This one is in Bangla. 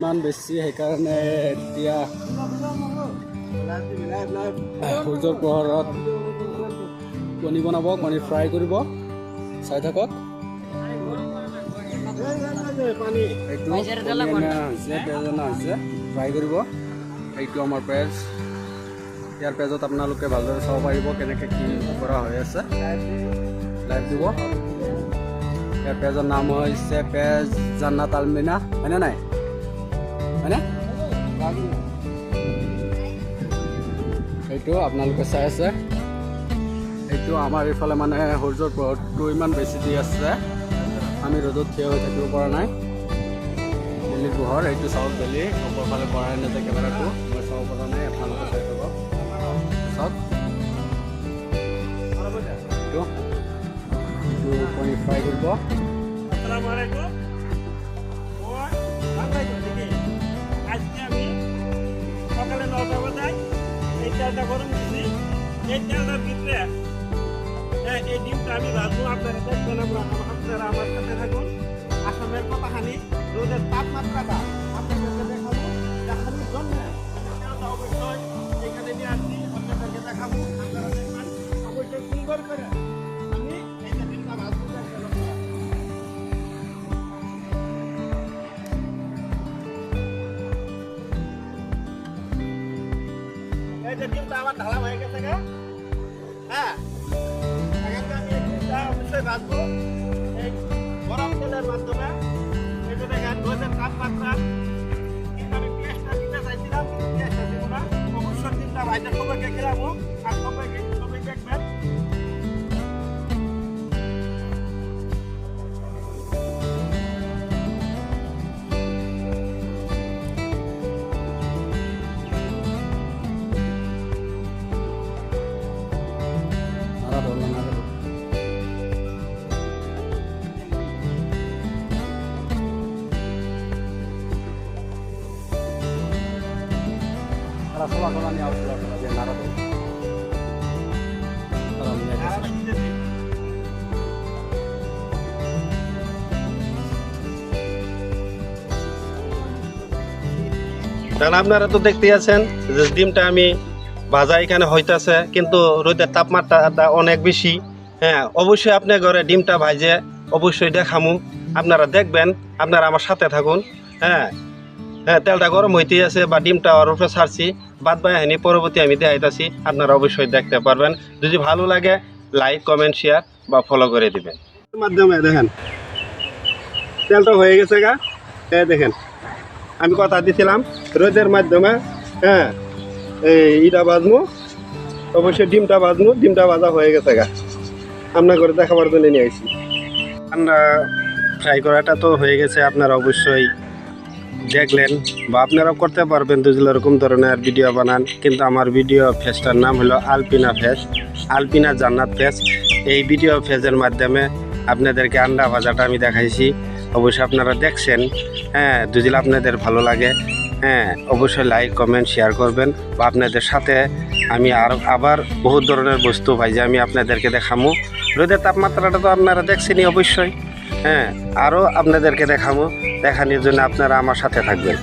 ইমান বেছি সেইকাৰণে এতিয়া সূৰ্যৰ পোহৰত কণী বনাব, কণী ফ্ৰাই কৰিব। চাই থাকক। এইটো পেজ অনা হৈছে, ফ্ৰাই কৰিব। এইটো আমাৰ পেজ। ইয়াৰ পেজত আপোনালোকে ভালদৰে চাব পাৰিব কেনেকৈ কি কৰা হৈ আছে। লাইভ দিব। ইয়াৰ পেজৰ নাম হৈছে পেজ জান্নাত আলমিনা, হয়নে নাই? হয়নে? এইটো আপোনালোকে চাই আছে। এইটো আমাৰ এইফালে মানে সূৰ্যৰ পোহৰটো ইমান বেছি দি আছে, আমি ৰ'দত থিয় হৈ থাকিব পৰা নাই। বেলিৰ পোহৰ এইটো চাওক, বেলি ওপৰফালে পৰাই নাযায় কেমেৰাটো, মই চাব পৰা নাই, আপোনালোকে চাই থাকক। চাওক এইটো কণী ফ্ৰাই কৰিব। আজকে আমি সকালে 9টা বাজায় এই তেলটা গরম দিচ্ছি। এই তেলটার ভিতরে এই ডিমটা আমি ভাজবো। আপনারা দেখবেন, আপনারা আমার সাথে থাকুন। আসামের কথাখানি রোদের তাপমাত্রাটা আপনাদেরকে দেখানোর জন্য তেলটা অবশ্যই এখানে নিয়ে আসছি, আপনাদেরকে দেখাবো। আপনারা দেখবেন অবশ্যই সুন্দর করে আমি এই ডিমটা ভাজবো। এই যে ডিমটা আমার ঢালা হয়ে গেছে গা। হ্যাঁ, এখন আমি এই ডিমটা অবশ্যই ভাজবো এই গরম তেলের মাধ্যমে। এই যে দেখেন রোদের তাপমাত্রা, কিন্তু আমি পেঁয়াজটা দিতে চাইছিলাম, কিন্তু পেঁয়াজটা দিব না। অবশ্যই ডিমটা ভাজা সবাইকে খেলাবো আর সবাই দেখবেন। Kalau ni harus kalau dia naruh tu. Kalau ni ada. কারণ আপনারা তো দেখতে আছেন যে ডিমটা আমি ভাজা এখানে হইতাছে, কিন্তু রোদের তাপমাত্রাটা অনেক বেশি। হ্যাঁ, অবশ্যই আপনার ঘরে ডিমটা ভাজে অবশ্যই দেখামু, আপনারা দেখবেন, আপনারা আমার সাথে থাকুন। হ্যাঁ হ্যাঁ, তেলটা গরম হইতেই আছে বা ডিমটা ওর উপরে ছাড়ছি, বাদ বাহিনী পরবর্তী আমি দেখাইতাছি, আপনারা অবশ্যই দেখতে পারবেন। যদি ভালো লাগে লাইক, কমেন্ট, শেয়ার বা ফলো করে দিবেন। মাধ্যমে দেখেন তেলটা হয়ে গেছে গা। দেখেন আমি কথা দিছিলাম রোদের মাধ্যমে। হ্যাঁ, এইটা বাজমু, অবশ্যই ডিমটা বাজমু। ডিমটা ভাজা হয়ে গেছে গা, আপনার করে দেখাবার জন্য নিয়ে আসছি। আমরা ফ্রাই করাটা তো হয়ে গেছে, আপনারা অবশ্যই দেখলেন বা আপনারাও করতে পারবেন যদি এরকম ধরনের ভিডিও বানান। কিন্তু আমার ভিডিও ফেজটার নাম হলো আলপিনা ফেজ, আলপিনা জান্নাত ফেজ। এই ভিডিও ফেজের মাধ্যমে আপনাদেরকে আন্ডা ভাজাটা আমি দেখাইছি, অবশ্যই আপনারা দেখছেন। হ্যাঁ, যদি আপনাদের ভালো লাগে, হ্যাঁ অবশ্যই লাইক, কমেন্ট, শেয়ার করবেন। বা আপনাদের সাথে আমি আবার বহুত ধরনের বস্তু ভাই যে আমি আপনাদেরকে দেখামো। রোদের তাপমাত্রাটা তো আপনারা দেখছেনই অবশ্যই। হ্যাঁ, আরও আপনাদেরকে দেখানোর জন্য আপনারা আমার সাথে থাকবেন।